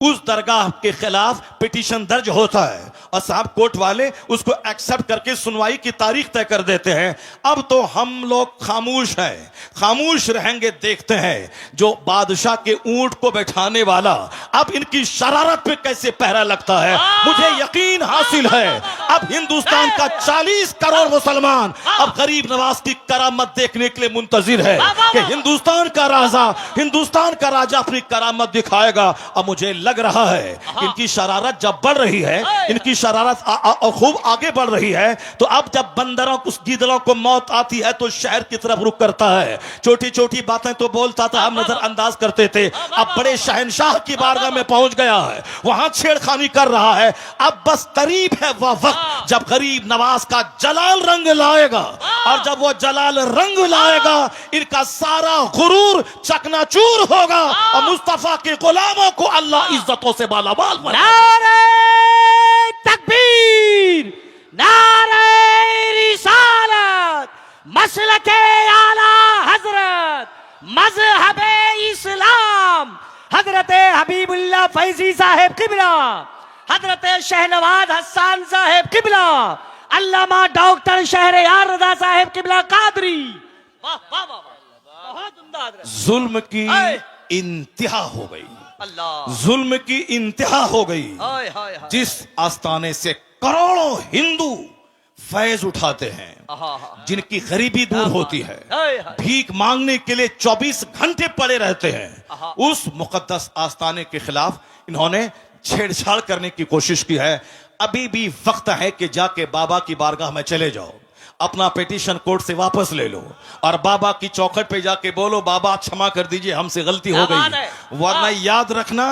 उस दरगाह के खिलाफ पिटीशन दर्ज होता है और साहब कोर्ट वाले उसको एक्सेप्ट करके सुनवाई की तारीख तय कर देते हैं। अब तो हम लोग खामोश हैं, खामोश रहेंगे, देखते हैं जो बादशाह के ऊंट को बैठाने वाला अब इनकी शरारत पे कैसे पहरा लगता है। मुझे यकीन हासिल है अब हिंदुस्तान का 40 करोड़ मुसलमान अब गरीब नवाज की करामत देखने के लिए मुंतजिर है कि हिंदुस्तान का राजा अपनी करामत दिखाएगा। अब मुझे लग रहा है इनकी शरारत जब बढ़ रही है, इनकी शरारत खूब आगे बढ़ रही है, तो अब जब बंदरों को, गीदड़ों को मौत आती है तो शहर की तरफ रुख करता है। छोटी छोटी बातें तो बोलता था, हम नजरअंदाज करते थे, अब बड़े शहंशाह की बारगाह में पहुंच गया है, वहां छेड़खानी कर रहा है। अब बस करीब है वह वक्त जब गरीब नवाज का जलाल रंग लाएगा, और जब वो जलाल रंग लाएगा इनका सारा गुरूर चकनाचूर होगा और मुस्तफा के गुलामों को अल्लाह इज्जतों से मालामाल बनाएगा। नारे तकबीर, नारे रिसालत, मसलके आला हजरत, मजहबे इस्लाम, हजरत हबीबुल्लाह फैजी साहेब किबला, हजरत शहनवाज हसन साहेब किबला, अल्लामा डॉक्टर शहरयार रजा साहेब किबला कादरी। वाह वाह वाह, बहुत उम्दा। जुल्म की इंतहा हो गई, अल्लाह, जुल्म की इंतहा हो गई। हाय हाय हाय, जिस आस्थाने से करोड़ों हिंदू फैज उठाते हैं, जिनकी गरीबी दूर होती है, भीख मांगने के लिए 24 घंटे पड़े रहते हैं, उस मुकद्दस आस्थाने के खिलाफ इन्होंने छेड़छाड़ करने की कोशिश की है। अभी भी वक्त है कि जाके बाबा की बारगाह में चले जाओ, अपना पिटीशन कोर्ट से वापस ले लो और बाबा की चौखट पे जाके बोलो, बाबा क्षमा कर दीजिए, हमसे गलती हो गई। वरना याद रखना,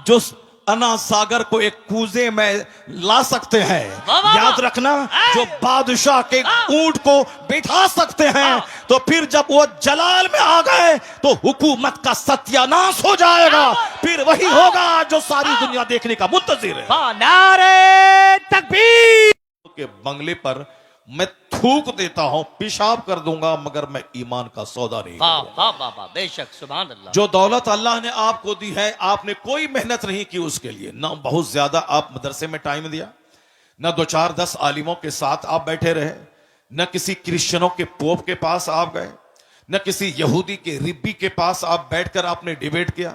जो अना सागर को एक कूजे में ला सकते हैं, याद रखना, जो बादशाह के ऊंट को बिठा सकते हैं, तो फिर जब वो जलाल में आ गए तो हुकूमत का सत्यानाश हो जाएगा। फिर वही होगा जो सारी दुनिया देखने का मुंतजिर है। नारे तकबीर। के बंगले पर मैं थूक देता हूं, पेशाब कर दूंगा, मगर मैं ईमान का सौदा नहीं करूंगा। बेशक, सुभान अल्लाह। जो दौलत अल्लाह ने आपको दी है, आपने कोई मेहनत नहीं की उसके लिए, ना बहुत ज्यादा आप मदरसे में टाइम दिया, ना 2-4-10 आलिमों के साथ आप बैठे रहे, न किसी क्रिश्चियनों के पोप के पास आप गए, न किसी यहूदी के रिब्बी के पास आप बैठकर आपने डिबेट किया,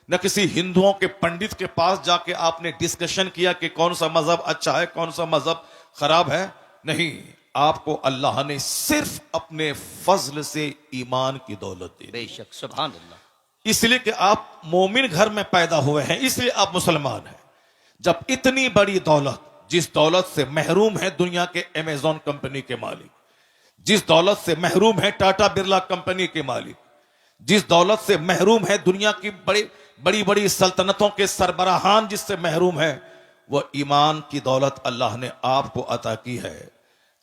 न किसी हिंदुओं के पंडित के पास जाके आपने डिस्कशन किया कि कौन सा मजहब अच्छा है, कौन सा मजहब खराब है। नहीं, आपको अल्लाह ने सिर्फ अपने फजल से ईमान की दौलत दी। बेशक, सुभान अल्लाह। इसलिए कि आप मोमिन घर में पैदा हुए हैं, इसलिए आप मुसलमान हैं। जब इतनी बड़ी दौलत, जिस दौलत से महरूम है दुनिया के अमेजॉन कंपनी के मालिक, जिस दौलत से महरूम है टाटा बिरला कंपनी के मालिक, जिस दौलत से महरूम है दुनिया की बड़ी बड़ी सल्तनतों के सरबराहान, जिससे महरूम है, वह ईमान की दौलत अल्लाह ने आपको अता की है।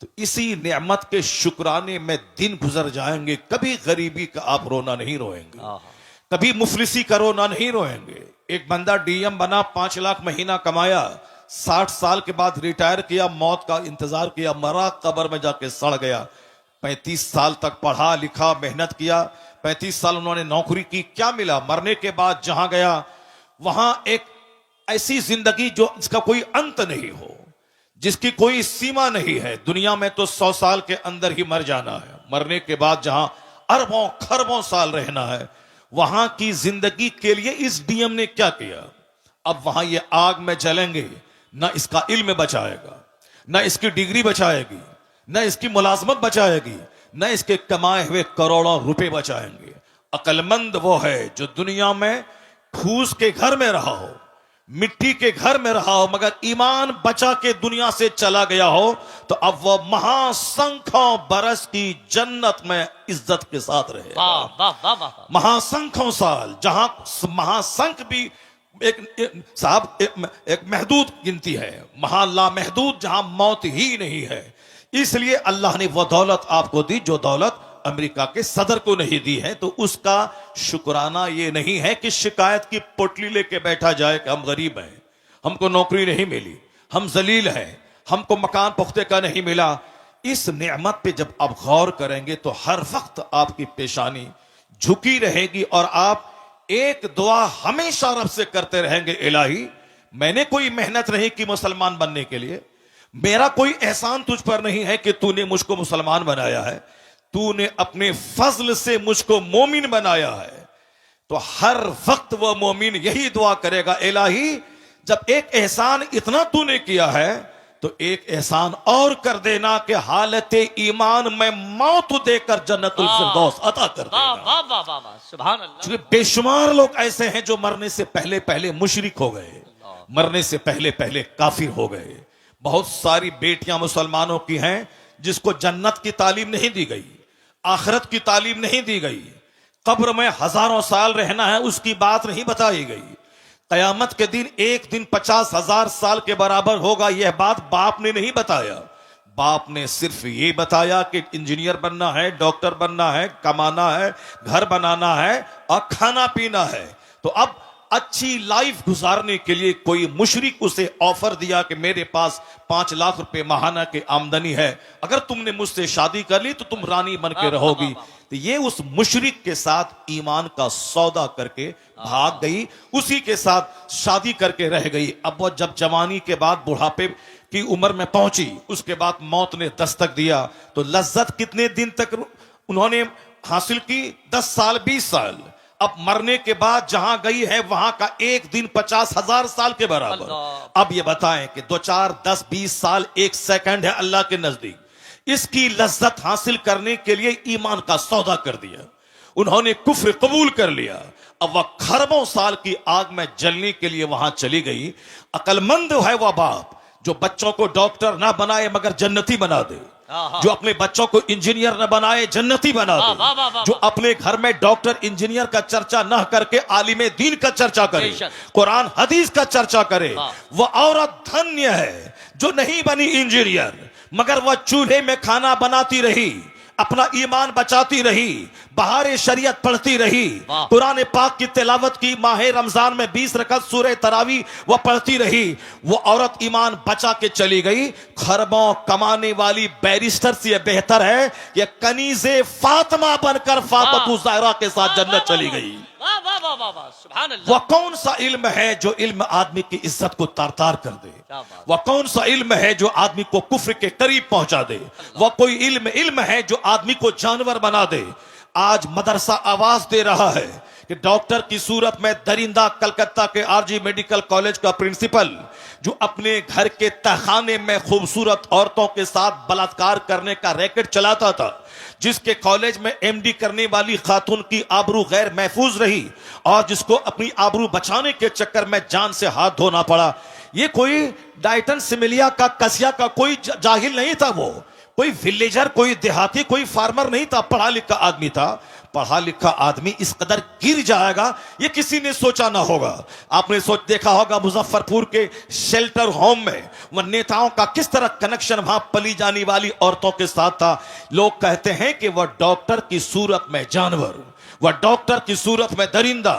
तो इसी नेमत के शुक्राने में दिन गुजर जाएंगे, कभी गरीबी का आप रोना नहीं रोएंगे, कभी मुफलिसी का रोना नहीं रोएंगे। एक बंदा डीएम बना, 5 लाख महीना कमाया, 60 साल के बाद रिटायर किया, मौत का इंतजार किया, मरा, कब्र में जाके सड़ गया। 35 साल तक पढ़ा लिखा, मेहनत किया, 35 साल उन्होंने नौकरी की, क्या मिला? मरने के बाद जहां गया वहां एक ऐसी जिंदगी जो इसका कोई अंत नहीं हो, जिसकी कोई सीमा नहीं है। दुनिया में तो 100 साल के अंदर ही मर जाना है, मरने के बाद जहां अरबों खरबों साल रहना है, वहां की जिंदगी के लिए इस डीएम ने क्या किया? अब वहां ये आग में जलेंगे, ना इसका इल्म बचाएगा, ना इसकी डिग्री बचाएगी, ना इसकी मुलाजमत बचाएगी, ना इसके कमाए हुए करोड़ों रुपए बचाएंगे। अक्लमंद वो है जो दुनिया में फूस के घर में रहा हो, मिट्टी के घर में रहा हो, मगर ईमान बचा के दुनिया से चला गया हो, तो अब वह महासंख्यों बरस की जन्नत में इज्जत के साथ रहेगा। महासंख्यों साल, जहां महासंख भी एक महदूद गिनती है, महाला महदूद, जहां मौत ही नहीं है। इसलिए अल्लाह ने वह दौलत आपको दी जो दौलत अमेरिका के सदर को नहीं दी है। तो उसका शुक्राना ये नहीं है कि शिकायत की पोटली लेके बैठा जाए कि हम गरीब हैं, हमको नौकरी नहीं मिली, हम जलील हैं, हमको मकान पुख्ते का नहीं मिला। इस नेमत पे जब आप गौर करेंगे तो हर वक्त आपकी पेशानी झुकी रहेगी और आप एक दुआ हमेशा रब से करते रहेंगे, इलाही मैंने कोई मेहनत नहीं की मुसलमान बनने के लिए, मेरा कोई एहसान तुझ पर नहीं है कि तूने मुझको मुसलमान बनाया है, तूने अपने फजल से मुझको मोमिन बनाया है। तो हर वक्त वह मोमिन यही दुआ करेगा, इलाही जब एक एहसान इतना तूने किया है तो एक एहसान और कर देना कि हालत ईमान में मौत देकर जन्नतुल फिरदौस अता कर वाह देना। वाह वाह वाह वाह, सुभान अल्लाह। क्योंकि बेशुमार लोग ऐसे हैं जो मरने से पहले पहले मुशरिक हो गए, मरने से पहले पहले काफिर हो गए। बहुत सारी बेटियां मुसलमानों की हैं जिसको जन्नत की तालीम नहीं दी गई, आखिरत की तालीम नहीं दी गई, कब्र में हजारों साल रहना है उसकी बात नहीं बताई गई, कयामत के दिन एक दिन 50,000 साल के बराबर होगा यह बात बाप ने नहीं बताया। बाप ने सिर्फ ये बताया कि इंजीनियर बनना है, डॉक्टर बनना है, कमाना है, घर बनाना है और खाना पीना है। तो अब अच्छी लाइफ गुजारने के लिए कोई मुशरिक उसे ऑफर दिया कि मेरे पास 5 लाख रुपए माहाना की आमदनी है, अगर तुमने मुझसे शादी कर ली तो तुम रानी बन के रहोगी। तो ये उस मुशरिक के साथ ईमान का सौदा करके भाग गई, उसी के साथ शादी करके रह गई। अब वो जब जवानी के बाद बुढ़ापे की उम्र में पहुंची, उसके बाद मौत ने दस्तक दिया, तो लज्जत कितने दिन तक उन्होंने हासिल की? 10 साल 20 साल। अब मरने के बाद जहां गई है वहां का एक दिन 50,000 साल के बराबर। अब ये बताएं कि 2 4 10 20 साल एक सेकंड है अल्लाह के नजदीक। इसकी लज्जत हासिल करने के लिए ईमान का सौदा कर दिया, उन्होंने कुफ्र कबूल कर लिया। अब वह खरबों साल की आग में जलने के लिए वहां चली गई। अकलमंद है वह बाप जो बच्चों को डॉक्टर ना बनाए मगर जन्नती बना दे, जो अपने बच्चों को इंजीनियर न बनाए जन्नती बना दे, जो अपने घर में डॉक्टर इंजीनियर का चर्चा न करके आलिमे दीन का चर्चा करे, कुरान हदीस का चर्चा करे। वह औरत धन्य है जो नहीं बनी इंजीनियर मगर वह चूल्हे में खाना बनाती रही, अपना ईमान बचाती रही, बहारे शरीयत पढ़ती रही, कुरान पाक की तिलावत की, माहे रमजान में 20 रकअत सूरह तरावी वह पढ़ती रही। वो औरत ईमान बचा के चली गई। खरबों कमाने वाली बैरिस्टर से यह बेहतर है कि कनीज़े फातिमा बनकर फातिमा ज़हरा के साथ जन्नत चली गई। वह कौन सा इल्म है जो इल्म आदमी की इज्जत को तार-तार कर दे? वह कौन सा इल्म है जो आदमी को कुफ्र के करीब पहुंचा दे? वह कोई इल्म है जो आदमी को जानवर बना दे? आज मदरसा आवाज दे रहा है कि डॉक्टर की सूरत में दरिंदा कलकत्ता के आरजी मेडिकल कॉलेज का प्रिंसिपल जो अपने घर के तहखाने में खूबसूरत औरतों के साथ बलात्कार करने का रैकेट चलाता था, जिसके कॉलेज में एमडी करने वाली खातून की आबरू गैर महफूज रही और जिसको अपनी आबरू बचाने के चक्कर में जान से हाथ धोना पड़ा। ये कोई डाइटन सिमिलिया का कसिया का कोई जाहिल नहीं था, वो कोई विलेजर, कोई देहाती, कोई फार्मर नहीं था, पढ़ा लिखा आदमी था। पढ़ा लिखा आदमी इस कदर गिर जाएगा ये किसी ने सोचा ना होगा। आपने देखा होगा मुजफ्फरपुर के शेल्टर होम में वह नेताओं का किस तरह कनेक्शन वहां पली जाने वाली औरतों के साथ था। लोग कहते हैं कि वह डॉक्टर की सूरत में जानवर, वह डॉक्टर की सूरत में दरिंदा।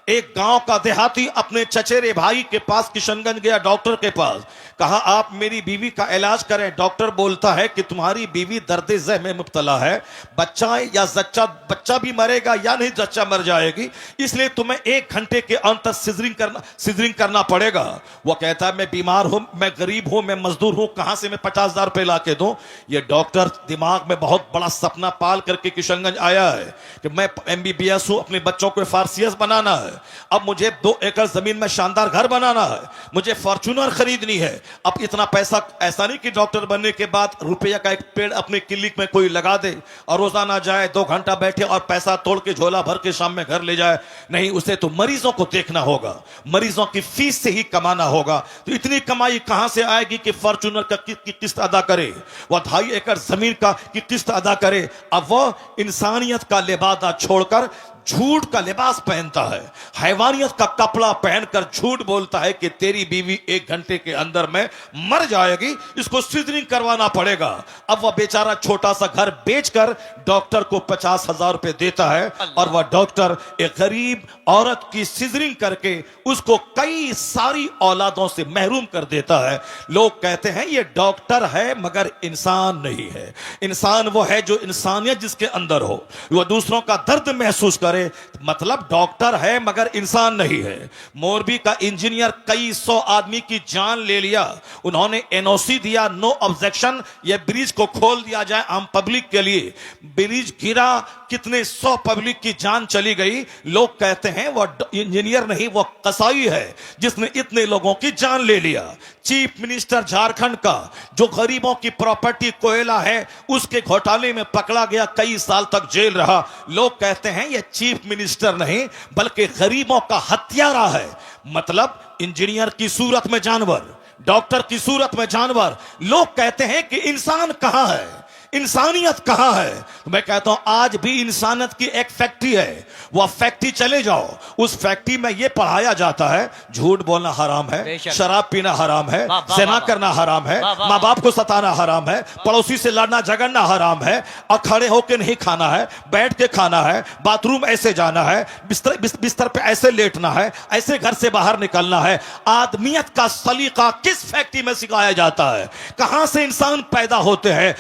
एक गांव का देहाती अपने चचेरे भाई के पास किशनगंज गया, डॉक्टर के पास, कहा आप मेरी बीवी का इलाज करें। डॉक्टर बोलता है कि तुम्हारी बीवी दर्द ज़ह में मुब्तला है, बच्चा भी मरेगा या नहीं जच्चा मर जाएगी, इसलिए तुम्हें 1 घंटे के अंतर सिजरिंग करना पड़ेगा। वो कहता है मैं बीमार हूं, मैं गरीब हूं, मैं मजदूर हूं, कहां से मैं 50,000 रुपए ला के दूं। ये डॉक्टर दिमाग में बहुत बड़ा सपना पाल करके किशनगंज आया है कि मैं MBBS हूं, अपने बच्चों को FRCS बनाना है, अब मुझे 2 एकड़ जमीन में शानदार घर बनाना है, मुझे फॉर्च्यूनर खरीदनी है। अब इतना पैसा, ऐसा नहीं कि डॉक्टर बनने के बाद रुपया का एक पेड़ अपने क्लिनिक में कोई लगा दे और रोजाना जाए 2 घंटा बैठे और पैसा तोड़ के झोला भर के शाम में घर ले जाए। नहीं, उसे तो मरीजों को देखना होगा, मरीजों की फीस से ही कमाना होगा। तो इतनी कमाई कहां से आएगी कि फॉर्च्यूनर का की किस्त अदा करे, वह 2.5 एकड़ जमीन का की किस्त अदा करे। अब वह इंसानियत का लिबादा छोड़कर झूठ का लिबास पहनता है, हैवानियत का कपड़ा पहनकर झूठ बोलता है कि तेरी बीवी 1 घंटे के अंदर में मर जाएगी, इसको सिजरिंग करवाना पड़ेगा। अब वह बेचारा छोटा सा घर बेचकर डॉक्टर को 50,000 रुपए देता है और वह डॉक्टर एक गरीब औरत की सिजरिंग करके उसको कई सारी औलादों से महरूम कर देता है। लोग कहते हैं ये डॉक्टर है मगर इंसान नहीं है। इंसान वो है जो इंसानियत जिसके अंदर हो, वह दूसरों का दर्द महसूस कर करे, मतलब डॉक्टर है मगर इंसान नहीं है। मोरबी का इंजीनियर कई 100 आदमी की जान ले लिया, उन्होंने एनओसी दिया, नो ऑब्जेक्शन, ये ब्रिज को खोल दिया जाए आम पब्लिक के लिए। ब्रिज गिरा, कितने 100 पब्लिक की जान चली गई। लोग कहते हैं वो इंजीनियर नहीं, वो कसाई है जिसने इतने लोगों की जान ले लिया। चीफ मिनिस्टर झारखंड का जो गरीबों की प्रॉपर्टी कोयला है उसके घोटाले में पकड़ा गया, कई साल तक जेल रहा। लोग कहते हैं ये चीफ मिनिस्टर नहीं बल्कि गरीबों का हत्यारा है। मतलब इंजीनियर की सूरत में जानवर, डॉक्टर की सूरत में जानवर। लोग कहते हैं कि इंसान कहां है, इंसानियत कहां है। तो मैं कहता हूं आज भी इंसानियत की एक फैक्ट्री है, वह फैक्ट्री चले जाओ, उस फैक्ट्री में यह पढ़ाया जाता है झूठ बोलना हराम है, शराब पीना हराम है, ज़िना करना हराम है, माँ बाप को सताना हराम है, पड़ोसी से लड़ना झगड़ना हराम है, और खड़े होकर नहीं खाना है, बैठ के खाना है, बाथरूम ऐसे जाना है, बिस्तर पे ऐसे लेटना है, ऐसे घर से बाहर निकलना है। आदमियत का सलीका किस फैक्ट्री में सिखाया जाता है? कहां से इंसान पैदा होते हैं?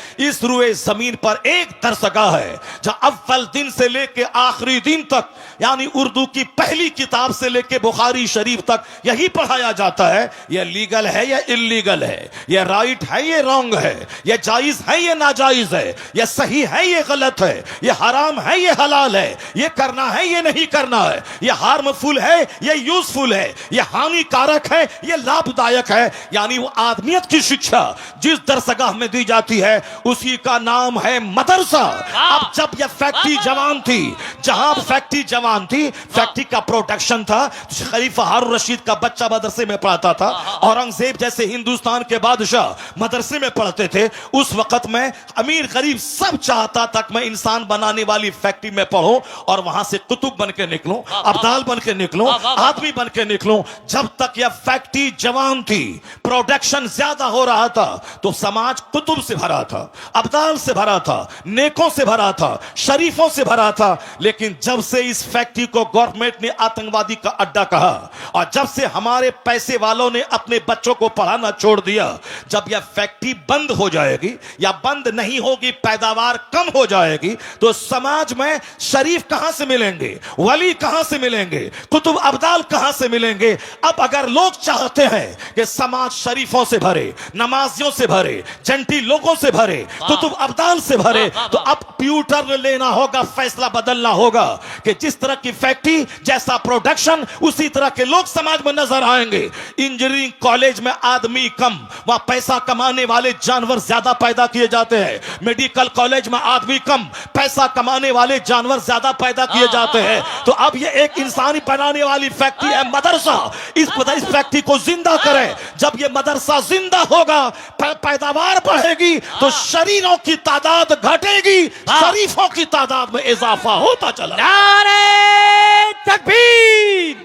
इस जमीन पर एक दरसगाह है जहां अव्वल दिन से लेकर आखिरी दिन तक, यानी उर्दू की पहली किताब से लेकर बुखारी शरीफ तक यही पढ़ाया जाता है। यह लीगल है या इल्लीगल है, यह राइट है ये रॉन्ग है, यह जायज है ये नाजायज है, यह सही है ये गलत है, यह हराम है ये हलाल है, यह करना है ये नहीं करना है, यह हार्मफुल है ये यूजफुल है, यह हानिकारक है ये लाभदायक है। यानी वो आदमियत की शिक्षा जिस दरसगाह में दी जाती है उसी का नाम है मदरसा। अब जब यह फैक्ट्री जवान थी, जहां फैक्ट्री जवान थी, फैक्ट्री का प्रोडक्शन था, खलीफा हारून रशीद का बच्चा मदरसे में पढ़ता था, औरंगजेब जैसे हिंदुस्तान के बादशाह मदरसे में पढ़ते थे। उस वक्त में अमीर गरीब सब चाहता तक मैं इंसान बनाने वाली फैक्ट्री में पढ़ूं और वहां से कुतुब बन के निकलूं, अब्दाल बन के निकलूं, आदमी बन के निकलूं। जब तक यह फैक्ट्री जवान थी, प्रोडक्शन ज्यादा हो रहा था, तो समाज कुतुब से भरा था, अब्दाल से भरा था, नेकों से भरा था, शरीफों से भरा था। लेकिन जब से इस फैक्ट्री को गवर्नमेंट ने आतंकवादी का अड्डा कहा और जब से हमारे पैसे वालों ने अपने बच्चों को पढ़ाना छोड़ दिया, जब यह फैक्ट्री बंद हो जाएगी या बंद नहीं होगी, पैदावार कम हो जाएगी, तो समाज में शरीफ कहां से मिलेंगे, वली कहां से मिलेंगे, कुतुब अब्दाल कहां से मिलेंगे? अब अगर लोग चाहते हैं कि समाज शरीफों से भरे, नमाजियों से भरे, जंटी लोगों से भरे, कुतुब अब्दाल से भरे, तो अब कंप्यूटर लेना होगा, फैसला बदलना होगा कि जिस तरह की फैक्ट्री जैसा प्रोडक्शन उसी तरह के लोग समाज में नजर आएंगे। इंजीनियरिंग कॉलेज में आदमी कम, वहां पैसा कमाने वाले जानवर ज्यादा पैदा किए जाते हैं। मेडिकल कॉलेज में आदमी कम, पैसा कमाने वाले जानवर ज्यादा पैदा किए जाते हैं। तो अब ये एक इंसानी बनाने वाली फैक्ट्री है मदरसा। इस फैक्ट्री को जिंदा करें। जब ये मदरसा जिंदा होगा, पैदावार बढ़ेगी, तो शरीरों की तादाद घटेगी, शरीफों की तादाद में इजाफा होता चला। नारे तकबीर,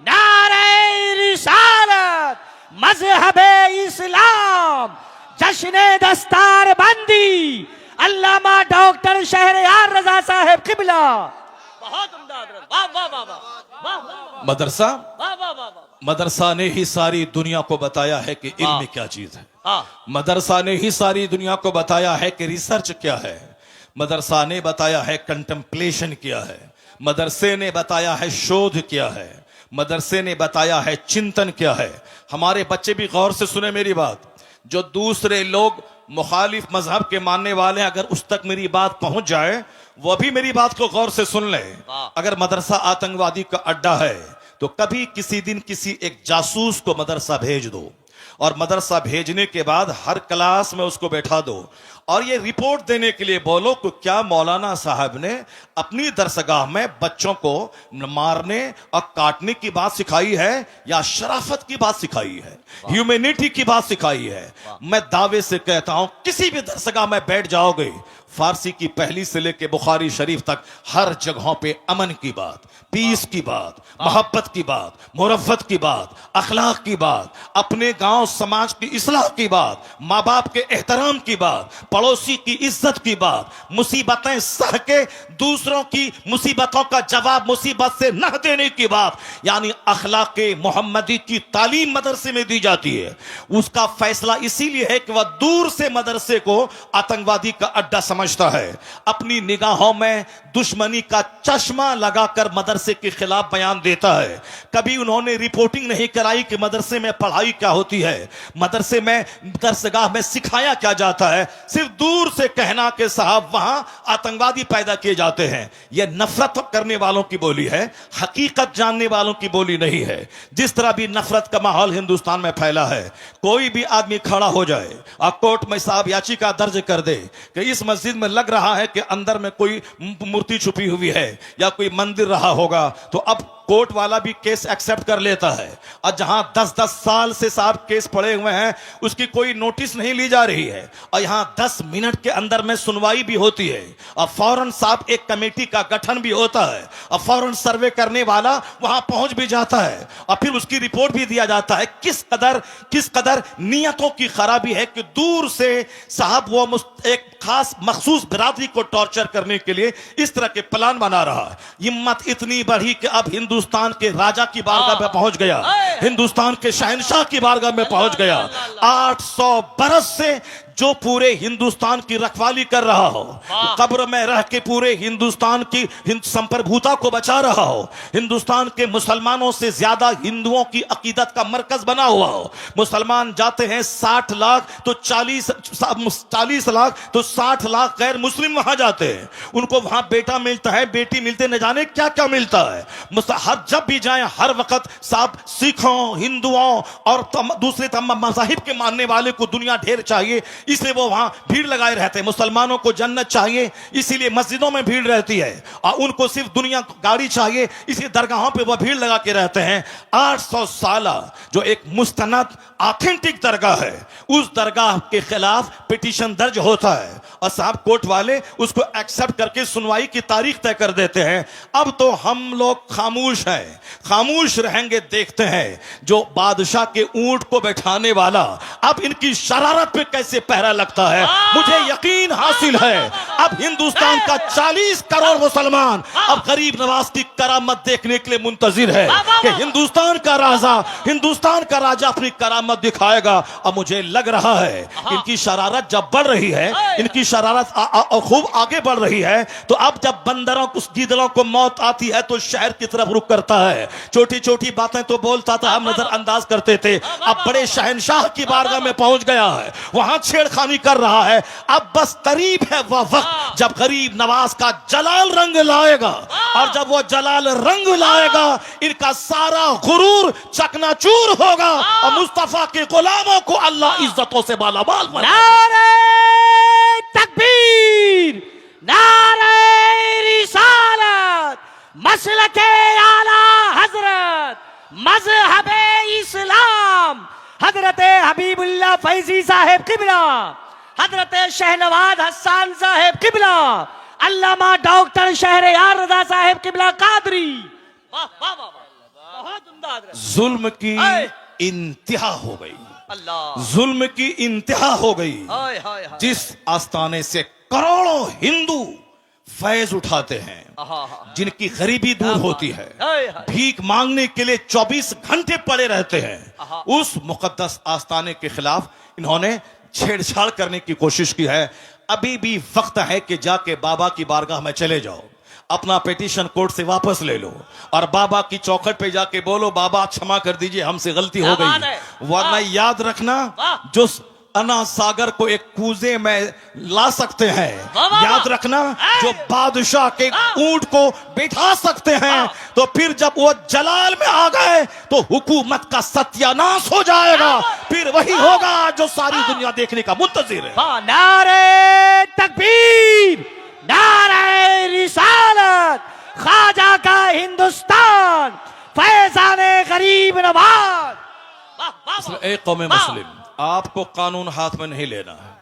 नारे रिसालत, मज़हबे इस्लाम, जश्ने दस्तार बंदी, अल्लामा डॉक्टर शहरयार रजा साहब किबला। बहुत उम्दा, वाह वाह वाह वाह। मदरसा, वाह वाह वाह। मदरसा ने ही सारी दुनिया को बताया है कि इल्म क्या चीज है। मदरसा ने ही सारी दुनिया को बताया है कि रिसर्च क्या है। मदरसा ने बताया है कंटेम्पलेशन क्या है। मदरसे ने बताया है शोध क्या है। मदरसे ने बताया है चिंतन क्या है। हमारे बच्चे भी गौर से सुने मेरी बात। जो दूसरे लोग मुखालिफ मजहब के मानने वाले हैं, अगर उस तक मेरी बात पहुंच जाए, वह भी मेरी बात को गौर से सुन ले। अगर मदरसा आतंकवादी का अड्डा है तो कभी किसी दिन किसी एक जासूस को मदरसा भेज दो और मदरसा भेजने के बाद हर क्लास में उसको बैठा दो और ये रिपोर्ट देने के लिए बोलो कि क्या मौलाना साहब ने अपनी दरसगाह में बच्चों को मारने और काटने की बात सिखाई है या शराफत की बात सिखाई है, ह्यूमैनिटी की बात सिखाई है। मैं दावे से कहता हूं किसी भी दरसगाह में बैठ जाओगे, फारसी की पहली से लेकर बुखारी शरीफ तक हर जगहों पे अमन की बात, पीस की बात, मोहब्बत की बात, मुरफ़्फ़त की बात, अखलाक की बात, अपने गांव समाज की इस्लाह की बात, माँ बाप के एहतराम की बात, पड़ोसी की इज्जत की बात, मुसीबतें सह के दूसरों की मुसीबतों का जवाब मुसीबत से न देने की बात, यानी अखलाके मोहम्मदी की तालीम मदरसे में दी जाती है। उसका फैसला इसीलिए है कि वह दूर से मदरसे को आतंकवादी का अड्डा समझता है। अपनी निगाहों में दुश्मनी का चश्मा लगाकर मदरसे के खिलाफ बयान देता है। कभी उन्होंने रिपोर्टिंग नहीं कराई कि मदरसे में पढ़ाई क्या होती है, मदरसे में दरसगाह में सिखाया क्या जाता है। सिर्फ दूर से कहना कि साहब वहां आतंकवादी पैदा किए जाते हैं। यह नफरत करने वालों की बोली है, हकीकत जानने वालों की बोली नहीं है। जिस तरह भी नफरत का माहौल हिंदुस्तान में फैला है, कोई भी आदमी खड़ा हो जाए और कोर्ट में साहब याचिका दर्ज कर दे कि इस मस्जिद में लग रहा है कि अंदर में कोई मूर्ति छुपी हुई है या कोई मंदिर रहा होगा, तो अब कोर्ट वाला भी केस एक्सेप्ट कर लेता है। और जहां 10-10 साल से साहब केस पड़े हुए हैं, उसकी कोई नोटिस नहीं ली जा रही है, और यहां 10 मिनट के अंदर में सुनवाई भी होती है, और फौरन साहब एक कमेटी का गठन भी होता है, और फौरन सर्वे करने वाला वहां पहुंच भी जाता है, और फिर उसकी रिपोर्ट भी दिया जाता है। किस कदर नियतों की खराबी है कि दूर से साहब वो एक खास मखसूस बिरादरी को टॉर्चर करने के लिए इस तरह के प्लान बना रहा है। हिम्मत इतनी बढ़ी कि अब हिंदुस्तान के राजा की बारगाह में पहुंच गया, हिंदुस्तान के शहंशाह की बारगाह में पहुंच गया। 800 बरस से जो पूरे हिंदुस्तान की रखवाली कर रहा हो, कब्र में रह के पूरे हिंदुस्तान की संप्रभुता को बचा रहा हो, हिंदुस्तान के मुसलमानों से ज्यादा हिंदुओं की अकीदत का मरकज बना हुआ हो। मुसलमान जाते हैं 60 लाख तो 40 लाख तो 60 लाख गैर मुस्लिम वहां जाते हैं। उनको वहां बेटा मिलता है, बेटी मिलते, न जाने क्या क्या मिलता है। हर जब भी जाए हर वक्त साहब सिखों, हिंदुओं और दूसरे तमाम मज़ाहिब के मानने वाले को दुनिया ढेर चाहिए, इसलिए वो वहां भीड़ लगाए रहते हैं। मुसलमानों को जन्नत चाहिए, इसीलिए मस्जिदों में भीड़ रहती है, और उनको सिर्फ दुनिया गाड़ी चाहिए, इसी दरगाहों पे वो भीड़ लगा के रहते हैं। 800 साल जो एक मुस्तनद ऑथेंटिक दरगाह है, उस दरगाह के खिलाफ पिटीशन दर्ज होता है, और साहब कोर्ट वाले उसको एक्सेप्ट करके सुनवाई की तारीख तय कर देते हैं। अब तो हम लोग खामोश हैं, खामोश रहेंगे, देखते हैं जो बादशाह के ऊंट को बैठाने वाला अब इनकी शरारत पे कैसे पहरा लगता है। मुझे यकीन हासिल है अब हिंदुस्तान का 40 करोड़ मुसलमान अब गरीब नवाज की करामत देखने के लिए मुंतजिर है कि हिंदुस्तान का राजा अपनी करामत दिखाएगा। और मुझे लग रहा है इनकी शरारत जब बढ़ रही है, इनकी शरारत खूब आगे बढ़ रही है, तो अब जब बंदरों को, गीदड़ों को मौत आती है तो शहर की तरफ रुख करता है। छोटी छोटी बातें तो बोलता था, हम नजरअंदाज करते थे, अब बड़े शहंशाह की बारगाह में पहुंच गया है, वहां छेड़खानी कर रहा है। अब बस करीब है वह वक्त जब गरीब नवाज का जलाल रंग लाएगा, और जब वो जलाल रंग लाएगा इनका सारा गुरूर चकनाचूर होगा, और मुस्तफा के गुलामों को अल्लाह इज्जतों से मालामाल बनाएगा। नारे तकबीर, नारे रिसालत, मसलके आला हजरत, मजहबे इस्लाम, हजरत हबीबुल्लाह फैजी साहेब किबला, हजरत शहनवाज हसन साहेब किबला, अल्लामा डॉक्टर शहरयार रजा साहेब किबला कादरी। वाह वाह वाह, बहुत उम्दा हजरत। जुल्म की इंतहा हो गई, अल्लाह, जुल्म की इंतहा हो गई। हाय हाय हाय, जिस आस्थाने से करोड़ों हिंदू फैज उठाते हैं, जिनकी गरीबी दूर होती है, भीख मांगने के लिए 24 घंटे पड़े रहते हैं, उस मुकद्दस आस्थाने के खिलाफ इन्होंने छेड़छाड़ करने की कोशिश की है। अभी भी वक्त है कि जाके बाबा की बारगाह में चले जाओ, अपना पिटीशन कोर्ट से वापस ले लो, और बाबा की चौखट पे जाके बोलो, बाबा क्षमा कर दीजिए, हमसे गलती हो गई। वरना याद रखना, जो अना सागर को एक कूजे में ला सकते हैं, याद रखना, जो बादशाह के ऊंट को बैठा सकते हैं, तो फिर जब वो जलाल में आ गए तो हुकूमत का सत्यानाश हो जाएगा। फिर वही होगा जो सारी दुनिया देखने का मुंतजिर है। नारे तकबीर, नारे रिसालत, ख्वाजा का हिंदुस्तान, फैजाने गरीब नवाज। एक कौम मुस्लिम, आपको कानून हाथ में नहीं लेना है,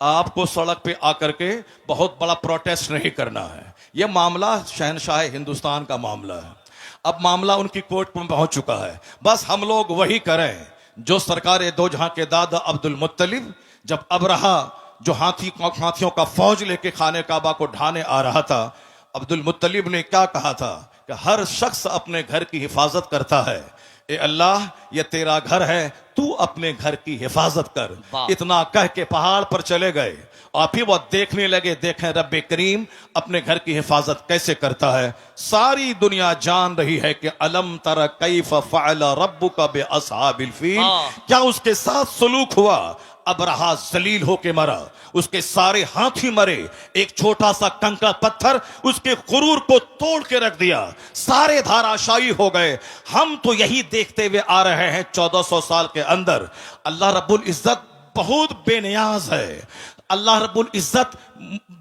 आपको सड़क पे आकर के बहुत बड़ा प्रोटेस्ट नहीं करना है। यह मामला शहनशाह हिंदुस्तान का मामला है, अब मामला उनकी कोर्ट में पहुंच चुका है। बस हम लोग वही करें जो सरकार दो जहां के दादा अब्दुल मुत्तलिब, जब अबरहा जो हाथियों का फौज लेके खाने काबा को ढाने आ रहा था, अब्दुल मुत्तलिब ने क्या कहा था कि हर शख्स अपने घर की हिफाजत करता है, ए अल्लाह ये तेरा घर है, तू अपने घर की हिफाजत कर। इतना कह के पहाड़ पर चले गए और फिर वो देखने लगे, देखें रब्बे करीम अपने घर की हिफाजत कैसे करता है। सारी दुनिया जान रही है कि अलम तरा कैफ फअल रब्बुका बिअस्हाबिल फील, क्या उसके साथ सलूक हुआ। अब रहा जलील होके मरा, उसके सारे हाथी मरे, एक छोटा सा कंकड़ पत्थर उसके गुरूर को तोड़ के रख दिया, सारे धाराशायी हो गए। हम तो यही देखते हुए आ रहे हैं 1400 साल के अंदर। अल्लाह रब्बुल इज्जत बहुत बेनियाज है, अल्लाह रब्बुल इज्जत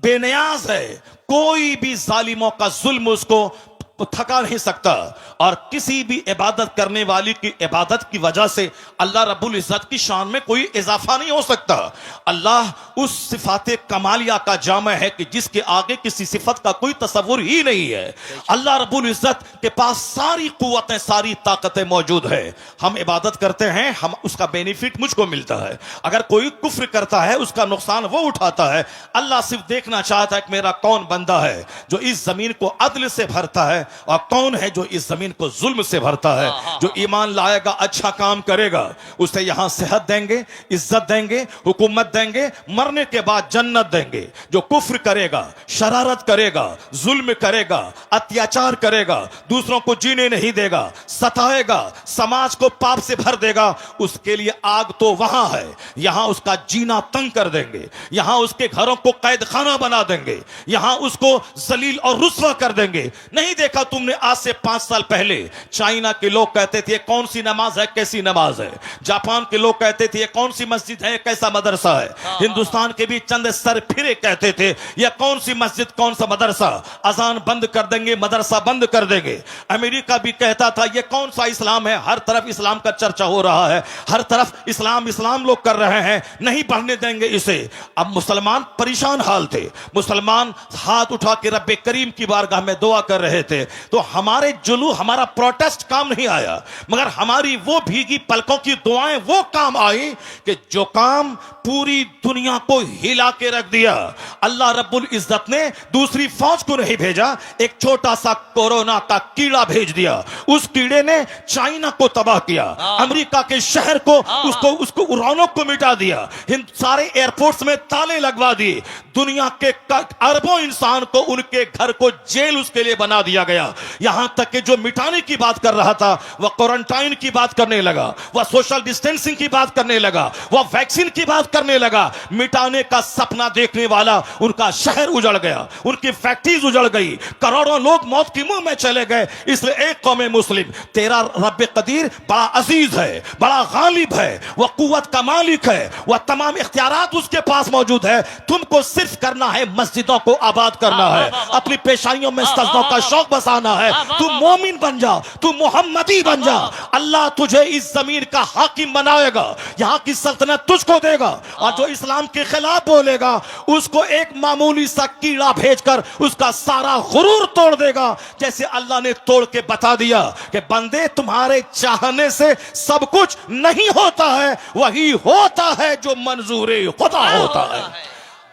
बेनियाज है, कोई भी जालिमों का जुल्म उसको थका नहीं सकता। और किसी भी इबादत करने वाली की इबादत की वजह से अल्लाह रब्बुल इज्जत की शान में कोई इजाफा नहीं हो सकता। अल्लाह उस सिफाते कमालिया का जामा है कि जिसके आगे किसी सिफत का कोई तस्वुर ही नहीं है। अल्लाह रब्बुल इज्जत के पास सारी कुव्वतें, सारी ताकतें मौजूद है। हम इबादत करते हैं, हम उसका बेनिफिट मुझको मिलता है। अगर कोई कुफ्र करता है उसका नुकसान वो उठाता है। अल्लाह सिर्फ देखना चाहता है कि मेरा कौन बंदा है जो इस जमीन को अदल से भरता है और कौन है जो इस जमीन को जुल्म से भरता है। जो ईमान लाएगा, अच्छा काम करेगा, उसे यहां सेहत देंगे, इज्जत देंगे, हुकूमत देंगे, मरने के बाद जन्नत देंगे। जो कुफ्र करेगा, शरारत करेगा, जुल्म करेगा, अत्याचार करेगा, दूसरों को जीने नहीं देगा, सताएगा, समाज को पाप से भर देगा, उसके लिए आग तो वहां है, यहां उसका जीना तंग कर देंगे, यहां उसके घरों को कैद खाना बना देंगे, यहां उसको जलील और रुस्वा कर देंगे। नहीं देखा तुमने आज से 5 साल पहले चाइना के लोग कहते थे कौन सी नमाज है, कैसी नमाज है। जापान के लोग कहते थे कौन सी मस्जिद है, कैसा मदरसा है। हिंदुस्तान के भी चंद सर फिरे कहते थे यह कौन सी मस्जिद, कौन सा मदरसा, अजान बंद कर देंगे, मदरसा बंद कर देंगे। अमेरिका भी कहता था यह कौन सा इस्लाम है, हर तरफ इस्लाम का चर्चा हो रहा है, हर तरफ इस्लाम इस्लाम लोग कर रहे हैं, नहीं बढ़ने देंगे इसे। अब मुसलमान परेशान हाल थे, मुसलमान हाथ उठा के रब्बे करीम की बारगाह में दुआ कर रहे थे। तो हमारे जुलू, हमारा प्रोटेस्ट काम नहीं आया, मगर हमारी वो भीगी पलकों की दुआएं वो काम आई कि जो काम पूरी दुनिया को हिला के रख दिया। अल्लाह रब्बुल इज्जत ने दूसरी फौज को नहीं भेजा, एक छोटा सा कोरोना का कीड़ा भेज दिया। उस कीड़े ने चाइना को तबाह किया, अमेरिका के शहर को, उसको रौनक को मिटा दिया, सारे एयरपोर्ट्स में ताले लगवा दिए, दुनिया के अरबों इंसान को उनके घर को जेल उसके लिए बना दिया गया। यहां तक कि जो मिटाने की बात कर रहा था वह क्वारंटाइन की बात करने लगा, वह सोशल डिस्टेंसिंग की बात करने लगा, वह वैक्सीन की बात करने लगा। मिटाने का सपना देखने वाला उनका शहर उजड़ गया, उनकी फैक्ट्रीज उजड़ गई, करोड़ों लोग मौत की मुंह में चले गए। इसलिए एक कौम मुस्लिम, तेरा रब्बे कदीर बड़ा अजीज है, बड़ा गालिब है, वह कुव्वत का मालिक है, वह तमाम इख्तियारात उसके पास मौजूद है। तुमको सिर्फ करना है मस्जिदों को आबाद करना है, अपनी पेशानियों में सजदों का शौक बसाना है। तू मोमिन बन जा, तू मोहम्मदी बन जा, अल्लाह तुझे इस जमीन का हाकिम बनाएगा, यहां की सल्तनत तुझको देगा। और जो इस्लाम के खिलाफ बोलेगा उसको एक मामूली सा कीड़ा भेजकर उसका सारा गुरूर तोड़ देगा। जैसे अल्लाह ने तोड़ के बता दिया कि बंदे तुम्हारे चाहने से सब कुछ नहीं होता है, वही होता है जो मंजूरे खुदा होता है।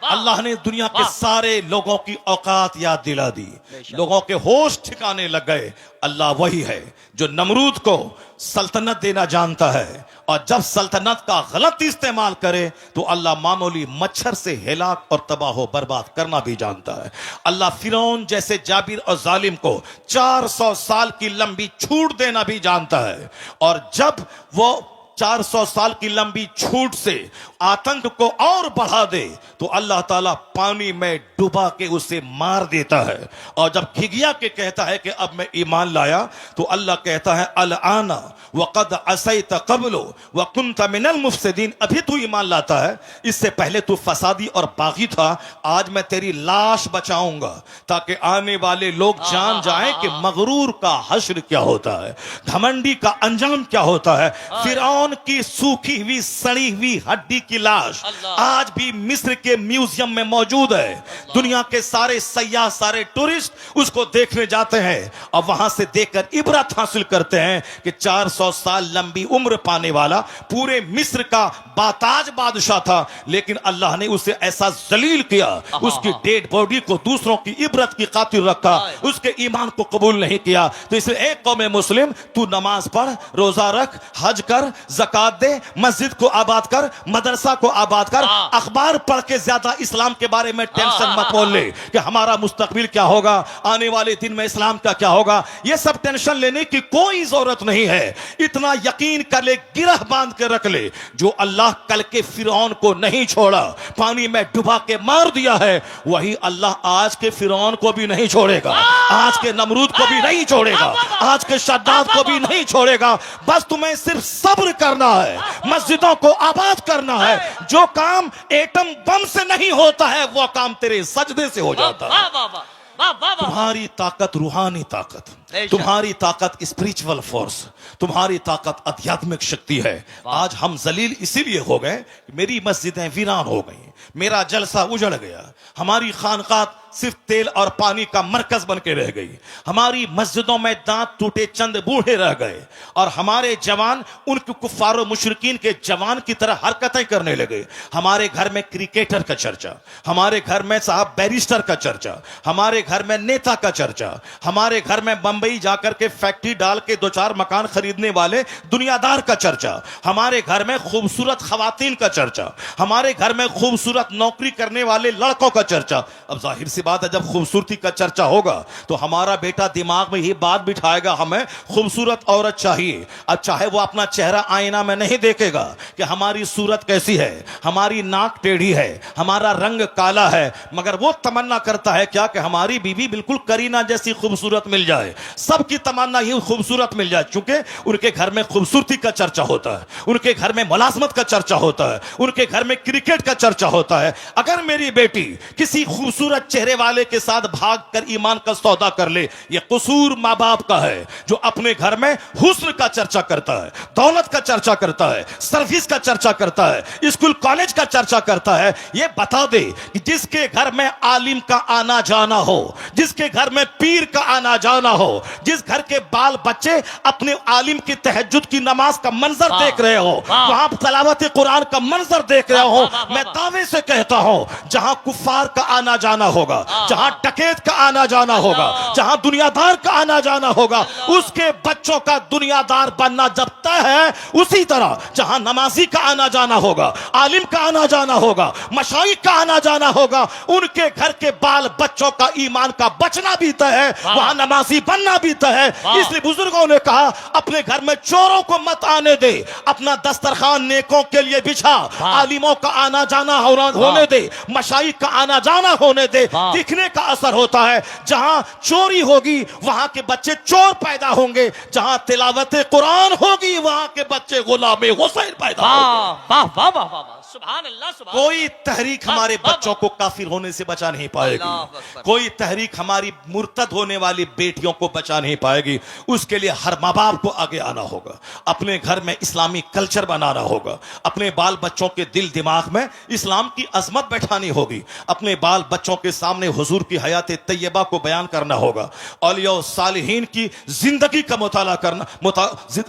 अल्लाह ने दुनिया के सारे लोगों की औकात याद दिला दी, लोगों के होश ठिकाने लग गए। अल्लाह वही है जो नमरूद को सल्तनत देना जानता है, और जब सल्तनत का गलत इस्तेमाल करे तो अल्लाह मामूली मच्छर से हिलाक और तबाह बर्बाद करना भी जानता है। अल्लाह फिरौन जैसे जाबिर और जालिम को 400 साल की लंबी छूट देना भी जानता है, और जब वो 400 साल की लंबी छूट से आतंक को और बढ़ा दे तो अल्लाह ताला पानी में डुबा के उसे मार देता है। और जब खिगिया के कहता है कि अब मैं ईमान लाया, तो अल्लाह कहता है अल आना वक़द असैत क़ब्लु व कुन्त मिनल मुफ़सिदीन, अभी तू ईमान लाता है, इससे पहले तू फसादी और बागी था। आज मैं तेरी लाश बचाऊंगा ताकि आने वाले लोग जान जाएं कि मगरूर का हश्र क्या होता है, घमंडी का अंजाम क्या होता है। फिरौन फिरौन की सूखी हुई सड़ी हुई हड्डी की लाश आज भी मिस्र के म्यूजियम में मौजूद है। दुनिया के सारे सयाह, सारे टूरिस्ट उसको देखने जाते हैं और वहां से देखकर इबरत हासिल करते हैं कि 400 साल लंबी उम्र पाने वाला पूरे मिस्र का बाताज बादशाह था, लेकिन अल्लाह ने उसे ऐसा जलील किया, उसकी डेड बॉडी को दूसरों की इबरत की खातिर रखा, उसके ईमान को कबूल नहीं किया। तो इसलिए एक कौम मुस्लिम, तू नमाज पढ़, रोजा रख, हज कर, ज़कात दे, मस्जिद को आबाद कर, मदरसा को आबाद कर, अखबार पढ़ के ज्यादा इस्लाम के बारे में टेंशन मत बोल ले कि हमारा मुस्तकबिल क्या होगा, आने वाले दिन में इस्लाम का क्या होगा। यह सब टेंशन लेने की कोई जरूरत नहीं है। इतना यकीन कर ले, गिरह बांध के रख ले, जो अल्लाह कल के फिरौन को नहीं छोड़ा, पानी में डुबा के मार दिया है, वही अल्लाह आज के फिरौन को भी नहीं छोड़ेगा, आज के नमरूद को भी नहीं छोड़ेगा, आज के शद्दाद को भी नहीं छोड़ेगा। बस तुम्हें सिर्फ सब्र करना है, मस्जिदों को आबाद करना है। जो काम एटम बम से नहीं होता है वो काम तेरे सजदे से हो जाता है। तुम्हारी ताकत रूहानी ताकत, तुम्हारी ताकत स्पिरिचुअल फोर्स, तुम्हारी ताकत आध्यात्मिक शक्ति है। आज हम जलील इसीलिए हो गए, मेरी मस्जिदें वीरान हो गई, मेरा जलसा उजड़ गया, हमारी खानकाह सिर्फ तेल और पानी का मरकज बन के रह गई, हमारी मस्जिदों में दांत टूटे चंद बूढ़े रह गए, और हमारे जवान उनके कुफ्फार मुशरिकीन के जवान की तरह हरकतें करने लगे। हमारे घर में क्रिकेटर का चर्चा, हमारे घर में साहब बैरिस्टर का चर्चा, हमारे घर में नेता का चर्चा, हमारे घर में बंबई जाकर के फैक्ट्री डाल के 2-4 मकान खरीदने वाले दुनियादार का चर्चा, हमारे घर में खूबसूरत खवातीन का चर्चा, हमारे घर में खूबसूरत नौकरी करने वाले लड़कों का चर्चा। अब जाहिर सी बात है, जब खूबसूरती का चर्चा होगा तो हमारा बेटा दिमाग में ही बात बिठाएगा, हमें खूबसूरत औरत चाहिए। अब चाहे वो अपना चेहरा आईना में नहीं देखेगा कि हमारी सूरत कैसी है, हमारी नाक टेढ़ी है, हमारा रंग काला है, मगर वो तमन्ना करता है क्या कि हमारी बीवी बिल्कुल करीना जैसी खूबसूरत मिल जाए। सबकी तमन्ना ही खूबसूरत मिल जाए, क्योंकि उनके घर में खूबसूरती का चर्चा होता है, उनके घर में मुलाजमत का चर्चा होता है, उनके घर में क्रिकेट का चर्चा होता है। अगर मेरी बेटी किसी खूबसूरत चेहरे वाले के साथ भागकर ईमान का सौदा कर ले, यह कसूर मां बाप का है, जो अपने घर में हुस्न का चर्चा करता है, दौलत का चर्चा करता है, सर्विस का चर्चा करता है, स्कूल कॉलेज का चर्चा करता है। यह बता दे कि जिसके घर में आलिम का आना जाना हो, जिसके घर में पीर का आना जाना हो, जिस घर के बाल बच्चे अपने आलिम की तहज्जुद की नमाज का मंजर देख रहे हो, वहां तलावत कुरान का मंजर देख रहे हो, मैं दावे से कहता हूं जहां कुफ्फार का आना जाना होगा, जहां टकेत का आना जाना होगा, जहां दुनियादार का आना जाना होगा, उसके बच्चों का दुनियादार बनना जब तय है, उसी तरह जहां नमाजी का आना जाना होगा, आलिम का आना जाना होगा, मशाइख का आना जाना होगा, उनके घर के बाल बच्चों का ईमान का बचना भी तय है, वहां नमाजी बनना भी तय है। इसलिए बुजुर्गों ने कहा, अपने घर में चोरों को मत आने दे, अपना दस्तरखान नेकों के लिए बिछा, आलिमों का आना जाना होने दे, मशाइख का आना जाना होने दे। दिखने का असर होता है, जहां चोरी होगी वहां के बच्चे चोर पैदा होंगे, जहां तिलावत कुरान होगी वहां के बच्चे गुलामे हुसैन पैदा होंगे। वाह वाह वाह वाह, सुभान अल्लाह, सुभान। कोई तहरीक हमारे बच्चों को काफिर होने से बचा नहीं पाएगी, कोई तहरीक हमारी मुर्तद होने वाली बेटियों को बचा नहीं पाएगी। उसके लिए हर माँ बाप को आगे आना होगा, अपने घर में इस्लामी कल्चर बनाना होगा, अपने बाल बच्चों के दिल दिमाग में इस्लाम की अजमत बैठानी होगी, अपने बाल बच्चों के सामने हुजूर की हयात तैयबा को बयान करना होगा, औलिया और सालिहीन की जिंदगी का मुताला करना,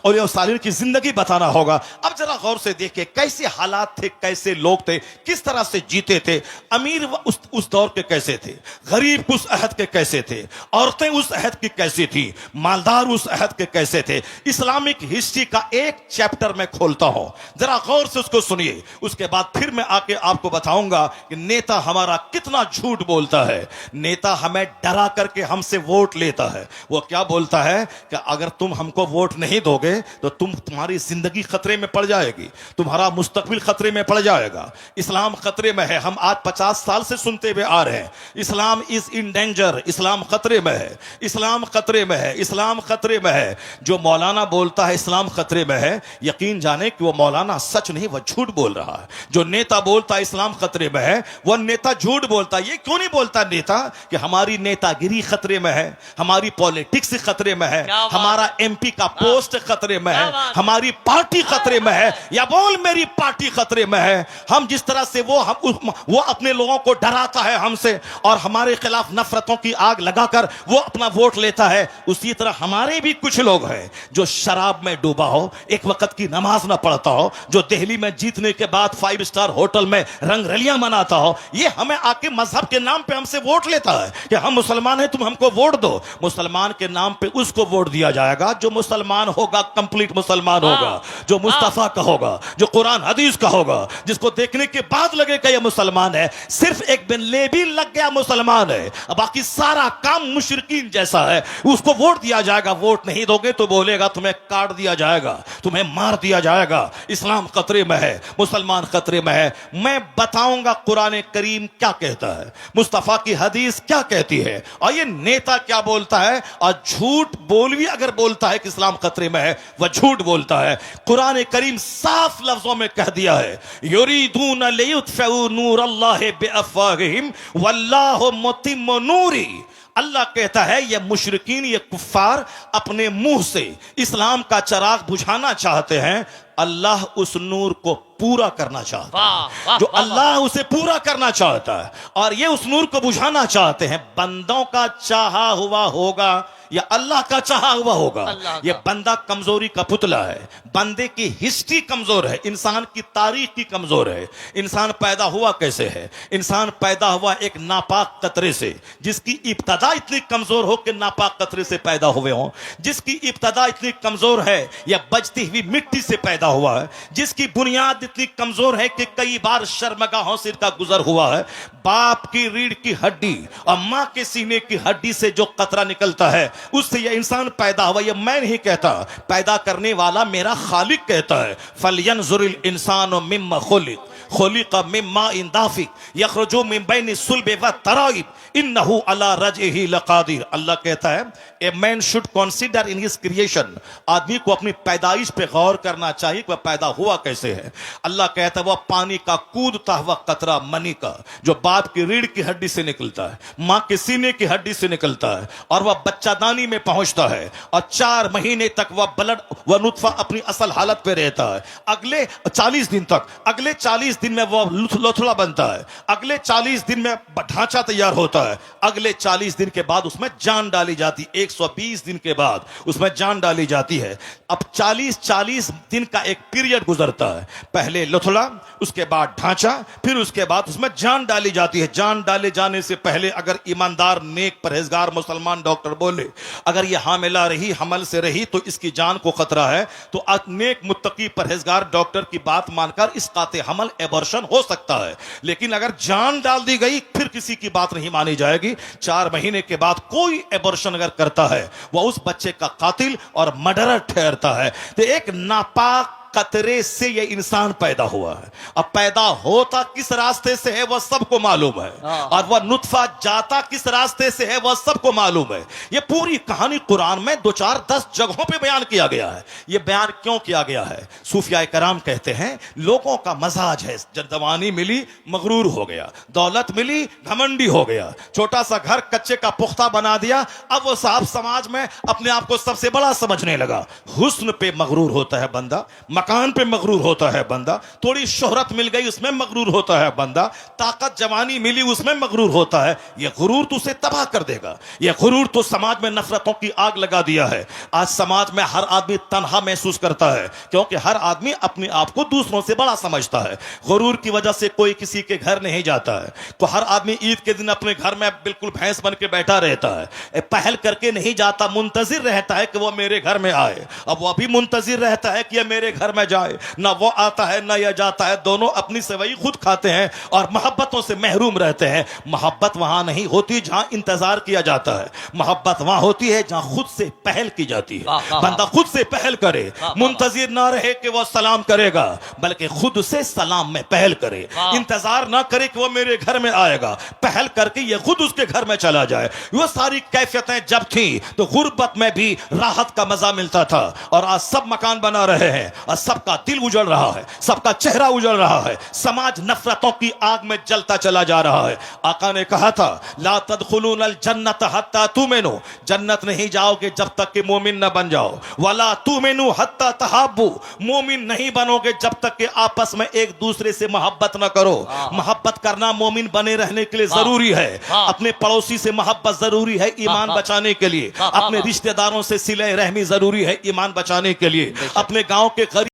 औलिया और सालिहीन की जिंदगी बताना होगा। अब जरा गौर से देखिए कैसे हालात थे, कैसे लोग थे, किस तरह से जीते थे। अमीर उस दौर के कैसे थे, गरीब उस अहद के कैसे थे, औरतें उस अहद की कैसी थी, मालदार उस अहद के कैसे थे। इस्लामिक हिस्ट्री का एक चैप्टर मैं खोलता हूं, जरा गौर से उसको सुनिए, उसके बाद फिर मैं आके आपको बताऊंगा कि नेता हमारा कितना झूठ बोलता है। नेता हमें डरा करके हमसे वोट लेता है। वो क्या बोलता है कि अगर तुम हमको वोट नहीं दोगे तो तुम्हारी जिंदगी खतरे में पड़ जाएगी, तुम्हारा मुस्तकबिल खतरे में पड़ जाएगा, इस्लाम खतरे में है। हम आज 50 साल से सुनते हुए आ रहे हैं, इस्लाम इज इन डेंजर, इस्लाम खतरे में है, इस्लाम खतरे खतरे में है, इस्लाम खतरे में है। जो मौलाना बोलता है इस्लाम खतरे में है, यकीन जाने कि वो मौलाना सच नहीं, वह झूठ बोल रहा है। जो नेता बोलता है इस्लाम खतरे में है, वह नेता झूठ बोलता है। ये क्यों नहीं बोलता नेता कि हमारी नेतागिरी खतरे में है, हमारी पॉलिटिक्स खतरे में है, क्या बात हमारा एमपी का पोस्ट खतरे में है, क्या बात। हमारी पार्टी खतरे में है, या बोल मेरी पार्टी खतरे में है। हम जिस तरह से वो अपने लोगों को डराता है हमसे और हमारे खिलाफ नफरतों की आग लगाकर वो अपना वोट लेता है, उसी तरह हमारे भी कुछ लोग हैं जो शराब में डूबा हो, एक वक्त की नमाज ना पढ़ता हो, जो दिल्ली में जीतने के बाद 5 स्टार होटल में रंगरलियां मनाता हो, ये हमें आके मजहब के नाम पे हमसे वोट लेता है कि हम मुसलमान हैं, तुम हमको वोट दो। मुसलमान के नाम पे उसको वोट दिया जाएगा जो मुसलमान होगा, कंप्लीट मुसलमान होगा, जो मुस्तफा का होगा, जो कुरान हदीस का होगा, जिसको देखने के बाद लगेगा ये मुसलमान है। सिर्फ एक बिन लेबी लग गया मुसलमान है, बाकी सारा काम मुशरिकीन जैसा है, उसको वोट दिया जाएगा। वोट नहीं दोगे तो बोलेगा तुम्हें काट दिया जाएगा, तुम्हें मार दिया जाएगा। इस्लाम खतरे में है, मुसलमान खतरे में है। मैं बताऊंगा कुरान करीम क्या कहता है, मुस्तफा की हदीस क्या कहती है, और ये नेता क्या बोलता है। और झूठ बोल भी अगर बोलता है कि इस्लाम खतरे में है, वह झूठ बोलता है। कुरान करीम साफ लफ्जों में कह दिया है, युरीदून लियुत्फिउ नूरल्लाहि बिअफ़वाहिहिम वल्लाहु मुतिम्मु नूरी। अल्लाह कहता है ये मुशरिकीन, ये कुफ्फार अपने मुंह से इस्लाम का चिराग बुझाना चाहते हैं, अल्लाह उस नूर को पूरा करना चाहता है। जो अल्लाह उसे पूरा करना चाहता है और ये उस नूर को बुझाना चाहते हैं। बंदों का चाहा हुआ होगा या अल्लाह का चाहा हुआ होगा, ये बंदा कमजोरी का पुतला है। बंदे की हिस्ट्री कमजोर है, इंसान की तारीख की कमजोर है। इंसान पैदा हुआ कैसे है? इंसान पैदा हुआ एक नापाक कतरे से, जिसकी इब्तदा इतनी कमजोर हो कि नापाक कतरे से पैदा हुए हों। जिसकी इब्तदा इतनी कमजोर है या बजती हुई मिट्टी से पैदा हुआ है। जिसकी बुनियाद इतनी कमजोर है कि कई बार शर्मगाहों से इसका गुजर हुआ है। बाप की रीढ़ की हड्डी और मां के सीने की हड्डी से जो कतरा निकलता है, उससे यह इंसान पैदा हुआ। यह मैं नहीं कहता, पैदा करने वाला मेरा खालिक कहता है। फलयंजुरिल इंसानु मिम्मा खुलिक खुलिका मिम्मा इन दाफिक यखरुजु मिन बैनि सुल्बि व तराइब इन्नहु अला रजइही लकादिर। अल्लाह कहता है a man should consider in his creation. आदमी को अपनी पैदाइश पे गौर करना चाहिए कि वह पैदा हुआ कैसे है। अल्लाह कहता है वह पानी का कूदता हुआ कतरा मनी का, जो बाप की रीढ़ की हड्डी से निकलता है, मां के सीने की हड्डी से निकलता है, और वह बच्चादानी में पहुंचता है, और 4 महीने तक वह नुत्फा अपनी असल हालत पे रहता है। अगले 40 दिन तक, अगले 40 दिन में वह लोथड़ा बनता है, अगले 40 दिन में ढांचा तैयार होता है, अगले 40 दिन के बाद उसमें जान डाली जाती है, 120 दिन के बाद उसमें जान डाली जाती है। अब 40 दिन का एक पीरियड गुजरता है, पहले लोथड़ा, उसके बाद ढांचा, फिर उसके बाद उसमें जान डाली जाती है। जान डाले जाने से पहले अगर ईमानदार नेक परहेजगार मुसलमान डॉक्टर बोले अगर यह हामिला रही, हमल से रही तो इसकी जान को खतरा है, तो नेक मुत्तकी परहेजगार डॉक्टर की बात मानकर इस काते हमल एबॉर्शन हो सकता है। लेकिन अगर जान डाल दी गई फिर किसी की बात नहीं मानी जाएगी। 4 महीने के बाद कोई एबॉर्शन अगर करता है वह उस बच्चे का कातिल और मर्डरर ठहरता है। तो एक नापाक कतरे से यह इंसान पैदा हुआ है। अब पैदा होता किस रास्ते से है वह सबको मालूम है, और वह नुत्फा जाता किस रास्ते से है वह सबको मालूम है। यह पूरी कहानी कुरान में 2-4-10 जगहों पे बयान किया गया है। यह बयान क्यों किया गया है? सूफिया कराम कहते हैं लोगों का मजाज है, जब जवानी मिली मगरूर हो गया, दौलत मिली घमंडी हो गया, छोटा सा घर कच्चे का पुख्ता बना दिया, अब वो साहब समाज में अपने आप को सबसे बड़ा समझने लगा। हुस्न पे मगरूर होता है बंदा, मकान पे मगरूर होता है बंदा, थोड़ी शोहरत मिल गई उसमें मगरूर होता है बंदा, ताकत जवानी मिली उसमें मगरूर होता है। यह गुरूर तो उसे तबाह कर देगा। यह गुरूर तो समाज में नफरतों की आग लगा दिया है। आज समाज में हर आदमी तन्हा महसूस करता है क्योंकि हर आदमी अपने आप को दूसरों से बड़ा समझता है। गुरूर की वजह से कोई किसी के घर नहीं जाता है। तो हर आदमी ईद के दिन अपने घर में बिल्कुल भैंस बन के बैठा रहता है, पहल करके नहीं जाता, मुंतजिर रहता है कि वह मेरे घर में आए। अब वह भी मुंतजिर रहता है कि यह मेरे घर घर में जाए, ना वो आता है ना यह जाता है, दोनों अपनी सेवई खुद खाते हैं और मोहब्बतों से महरूम रहते हैं। मोहब्बत वहां नहीं होती जहां इंतजार किया जाता है, मोहब्बत वहां होती है जहां खुद से पहल की जाती है। बंदा खुद से पहल करे, मुंतजिर ना रहे कि वो सलाम करेगा, बल्कि खुद से सलाम में पहल करे, इंतजार ना करे कि वो मेरे घर में आएगा, पहल करके ये खुद उसके घर में चला जाए। वो सारी कैफियतें जब थी तो गुर्बत में भी राहत का मजा मिलता था, और आज सब मकान बना रहे हैं और सबका दिल उजड़ रहा है, सबका चेहरा उजड़ रहा है, समाज नफरतों की आग में जलता चला जा रहा है। आका ने कहा था ला तदखुलूनल जन्नत हत्ता तुमिनू, जन्नत नहीं जाओगे जब तक कि मोमिन न बन जाओ, वला तुमिनू हत्ता तहाब्बू, मोमिन नहीं बनोगे जब तक कि आपस में एक दूसरे से मोहब्बत न करो। मोहब्बत करना मोमिन बने रहने के लिए जरूरी है। अपने पड़ोसी से मोहब्बत जरूरी है ईमान बचाने के लिए, अपने रिश्तेदारों से सिले रहमी जरूरी है ईमान बचाने के लिए, अपने गांव के गरीब